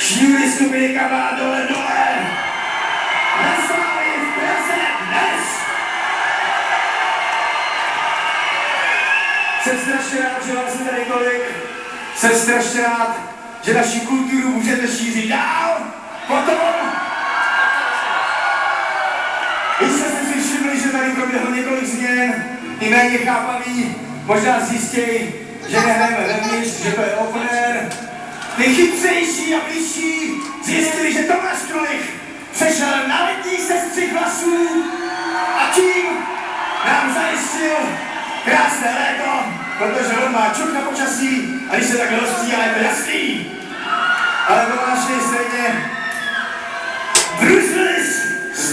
Šíli skupiny Kabát dole dole! Na Slávy v Praze dnes! Jsem strašně rád, že vás je tady tolik. Jsem strašně rád, že naši kulturu můžete šířit dál. Potom už jste si všimli, že tady proběhlo několik změn. I méně chápaví možná zjistějí, že nehrajeme vevnitř, že to je opener. Ty chytřejší a bližší zjistili, že Tomáš Krolich přešel na letní sestřih hlasů a tím nám zajistil krásné léto, protože on má čuk na počasí a když se takhle rozstříhá, je to jasný. Ale to máš stejně Bruce Willis z